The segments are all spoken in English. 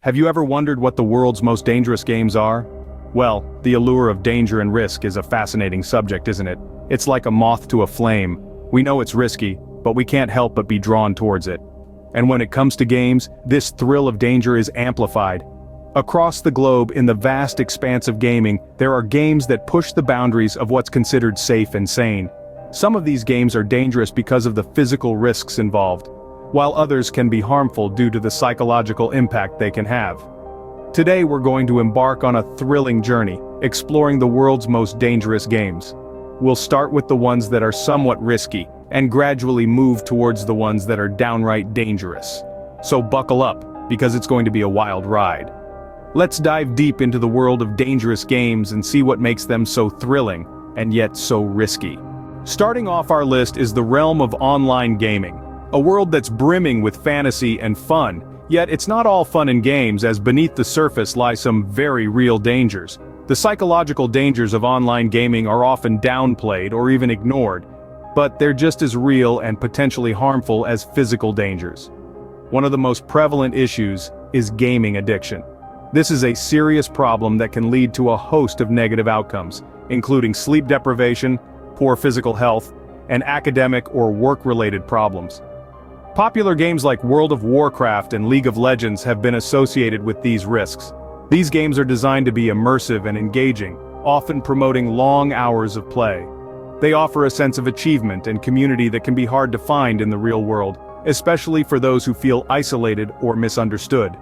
Have you ever wondered what the world's most dangerous games are? Well, the allure of danger and risk is a fascinating subject, isn't it? It's like a moth to a flame. We know it's risky, but we can't help but be drawn towards it. And when it comes to games, this thrill of danger is amplified. Across the globe, in the vast expanse of gaming, there are games that push the boundaries of what's considered safe and sane. Some of these games are dangerous because of the physical risks involved, while others can be harmful due to the psychological impact they can have. Today we're going to embark on a thrilling journey, exploring the world's most dangerous games. We'll start with the ones that are somewhat risky, and gradually move towards the ones that are downright dangerous. So buckle up, because it's going to be a wild ride. Let's dive deep into the world of dangerous games and see what makes them so thrilling, and yet so risky. Starting off our list is the realm of online gaming. A world that's brimming with fantasy and fun, yet it's not all fun and games, as beneath the surface lie some very real dangers. The psychological dangers of online gaming are often downplayed or even ignored, but they're just as real and potentially harmful as physical dangers. One of the most prevalent issues is gaming addiction. This is a serious problem that can lead to a host of negative outcomes, including sleep deprivation, poor physical health, and academic or work-related problems. Popular games like World of Warcraft and League of Legends have been associated with these risks. These games are designed to be immersive and engaging, often promoting long hours of play. They offer a sense of achievement and community that can be hard to find in the real world, especially for those who feel isolated or misunderstood.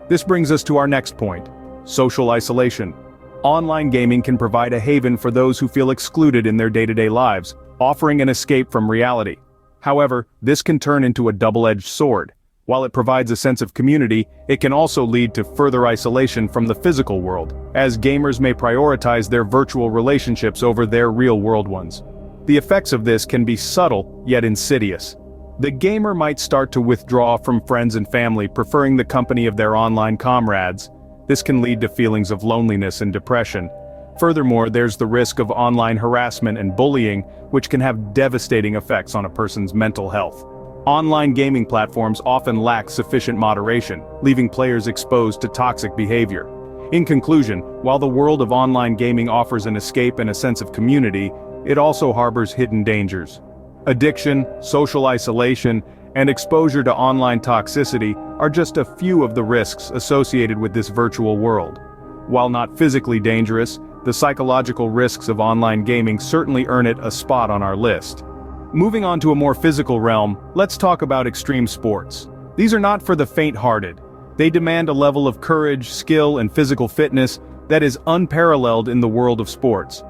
This brings us to our next point: social isolation. Online gaming can provide a haven for those who feel excluded in their day-to-day lives, offering an escape from reality. However, this can turn into a double-edged sword. While it provides a sense of community, it can also lead to further isolation from the physical world, as gamers may prioritize their virtual relationships over their real-world ones. The effects of this can be subtle, yet insidious. The gamer might start to withdraw from friends and family, preferring the company of their online comrades. This can lead to feelings of loneliness and depression. Furthermore, there's the risk of online harassment and bullying, which can have devastating effects on a person's mental health. Online gaming platforms often lack sufficient moderation, leaving players exposed to toxic behavior. In conclusion, while the world of online gaming offers an escape and a sense of community, it also harbors hidden dangers. Addiction, social isolation, and exposure to online toxicity are just a few of the risks associated with this virtual world. While not physically dangerous, the psychological risks of online gaming certainly earn it a spot on our list. Moving on to a more physical realm, let's talk about extreme sports. These are not for the faint-hearted. They demand a level of courage, skill, and physical fitness that is unparalleled in the world of sports.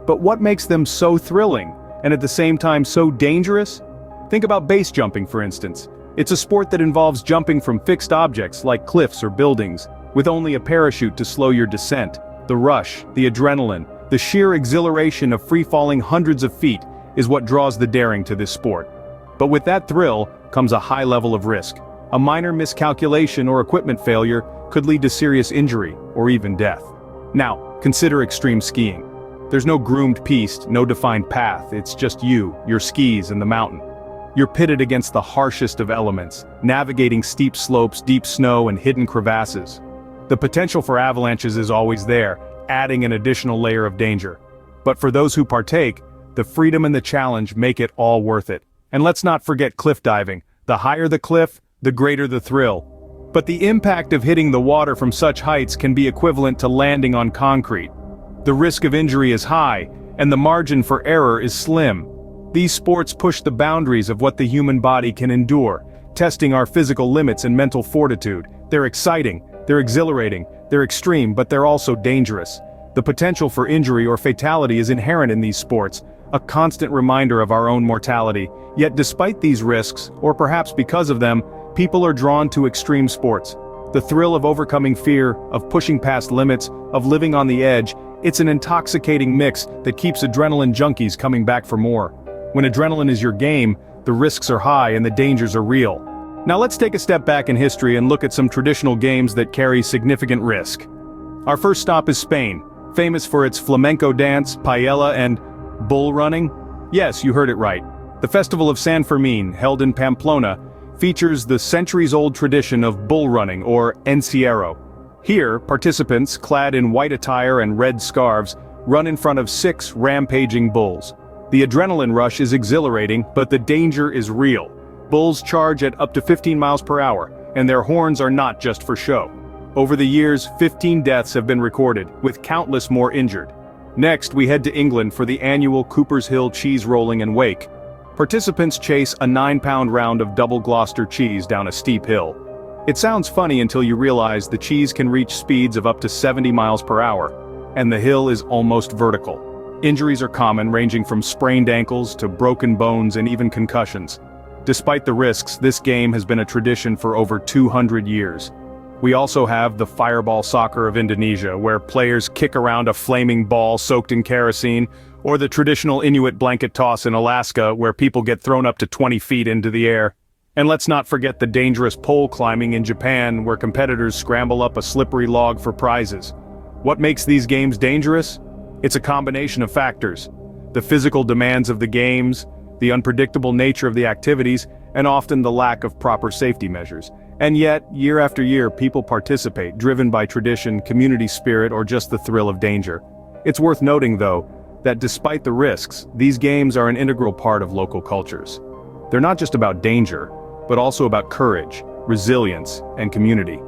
But what makes them so thrilling, and at the same time so dangerous? Think about base jumping, for instance. It's a sport that involves jumping from fixed objects like cliffs or buildings, with only a parachute to slow your descent. The rush, the adrenaline, the sheer exhilaration of free-falling hundreds of feet is what draws the daring to this sport. But with that thrill comes a high level of risk. A minor miscalculation or equipment failure could lead to serious injury or even death. Now, consider extreme skiing. There's no groomed piste, no defined path, it's just you, your skis, and the mountain. You're pitted against the harshest of elements, navigating steep slopes, deep snow, and hidden crevasses. The potential for avalanches is always there, adding an additional layer of danger. But for those who partake, the freedom and the challenge make it all worth it. And let's not forget cliff diving. The higher the cliff, the greater the thrill. But the impact of hitting the water from such heights can be equivalent to landing on concrete. The risk of injury is high, and the margin for error is slim. These sports push the boundaries of what the human body can endure, testing our physical limits and mental fortitude. They're exciting, they're exhilarating, they're extreme, but they're also dangerous. The potential for injury or fatality is inherent in these sports, a constant reminder of our own mortality. Yet despite these risks, or perhaps because of them, people are drawn to extreme sports. The thrill of overcoming fear, of pushing past limits, of living on the edge, it's an intoxicating mix that keeps adrenaline junkies coming back for more. When adrenaline is your game, the risks are high and the dangers are real. Now let's take a step back in history and look at some traditional games that carry significant risk. Our first stop is Spain, famous for its flamenco dance, paella, and bull running. Yes, you heard it right. The festival of San Fermin, held in Pamplona, features the centuries-old tradition of bull running, or encierro. Here, participants, clad in white attire and red scarves, run in front of 6 rampaging bulls. The adrenaline rush is exhilarating, but the danger is real. Bulls charge at up to 15 miles per hour, and their horns are not just for show. Over the years, 15 deaths have been recorded, with countless more injured. Next, we head to England for the annual Cooper's Hill cheese rolling and wake. Participants chase a 9-pound round of double Gloucester cheese down a steep hill. It sounds funny until you realize the cheese can reach speeds of up to 70 miles per hour, and the hill is almost vertical. Injuries are common, ranging from sprained ankles to broken bones and even concussions. Despite the risks, this game has been a tradition for over 200 years. We also have the fireball soccer of Indonesia, where players kick around a flaming ball soaked in kerosene, or the traditional Inuit blanket toss in Alaska, where people get thrown up to 20 feet into the air. And let's not forget the dangerous pole climbing in Japan, where competitors scramble up a slippery log for prizes. What makes these games dangerous? It's a combination of factors. The physical demands of the games, the unpredictable nature of the activities, and often the lack of proper safety measures. And yet, year after year, people participate, driven by tradition, community spirit, or just the thrill of danger. It's worth noting, though, that despite the risks, these games are an integral part of local cultures. They're not just about danger, but also about courage, resilience, and community.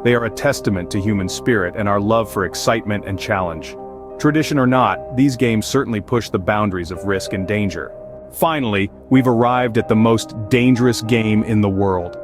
They are a testament to human spirit and our love for excitement and challenge. Tradition or not, these games certainly push the boundaries of risk and danger. Finally, we've arrived at the most dangerous game in the world.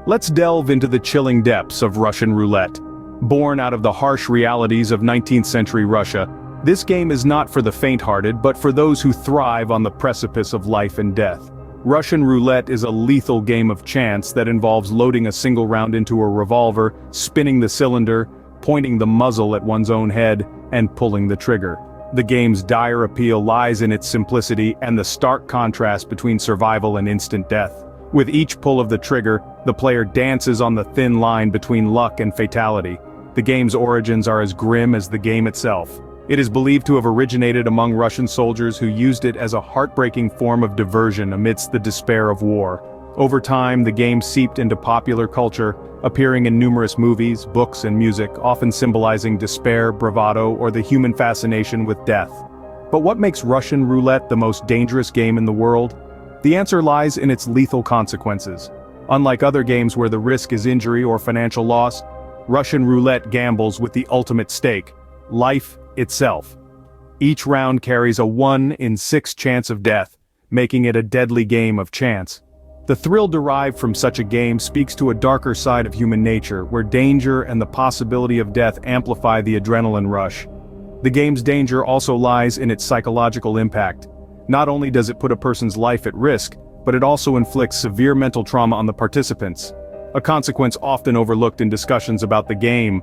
Let's delve into the chilling depths of Russian roulette. Born out of the harsh realities of 19th century Russia, this game is not for the faint-hearted, but for those who thrive on the precipice of life and death. Russian roulette is a lethal game of chance that involves loading a single round into a revolver, spinning the cylinder, pointing the muzzle at one's own head, and pulling the trigger. The game's dire appeal lies in its simplicity and the stark contrast between survival and instant death. With each pull of the trigger, the player dances on the thin line between luck and fatality. The game's origins are as grim as the game itself. It is believed to have originated among Russian soldiers who used it as a heartbreaking form of diversion amidst the despair of war. Over time, the game seeped into popular culture, appearing in numerous movies, books, and music, often symbolizing despair, bravado, or the human fascination with death. But what makes Russian roulette the most dangerous game in the world? The answer lies in its lethal consequences. Unlike other games where the risk is injury or financial loss, Russian roulette gambles with the ultimate stake: life itself. Each round carries a 1 in 6 chance of death, making it a deadly game of chance. The thrill derived from such a game speaks to a darker side of human nature, where danger and the possibility of death amplify the adrenaline rush. The game's danger also lies in its psychological impact. Not only does it put a person's life at risk, but it also inflicts severe mental trauma on the participants, a consequence often overlooked in discussions about the game.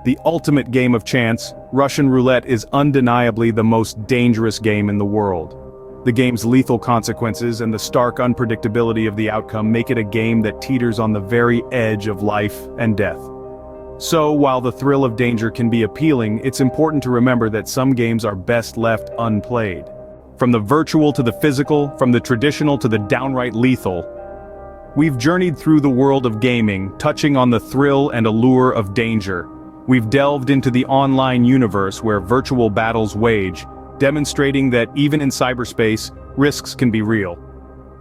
The ultimate game of chance, Russian roulette is undeniably the most dangerous game in the world. The game's lethal consequences and the stark unpredictability of the outcome make it a game that teeters on the very edge of life and death. So, while the thrill of danger can be appealing, it's important to remember that some games are best left unplayed. From the virtual to the physical, from the traditional to the downright lethal, we've journeyed through the world of gaming, touching on the thrill and allure of danger. We've delved into the online universe where virtual battles wage, demonstrating that even in cyberspace, risks can be real.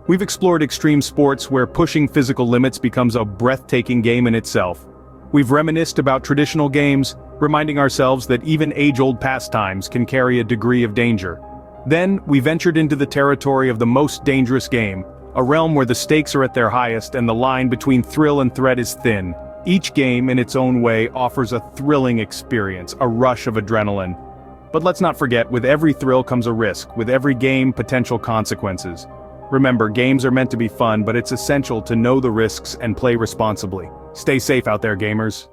We've explored extreme sports where pushing physical limits becomes a breathtaking game in itself. We've reminisced about traditional games, reminding ourselves that even age-old pastimes can carry a degree of danger. Then, we ventured into the territory of the most dangerous game, a realm where the stakes are at their highest and the line between thrill and threat is thin. Each game, in its own way, offers a thrilling experience, a rush of adrenaline. But let's not forget, with every thrill comes a risk, with every game, potential consequences. Remember, games are meant to be fun, but it's essential to know the risks and play responsibly. Stay safe out there, gamers.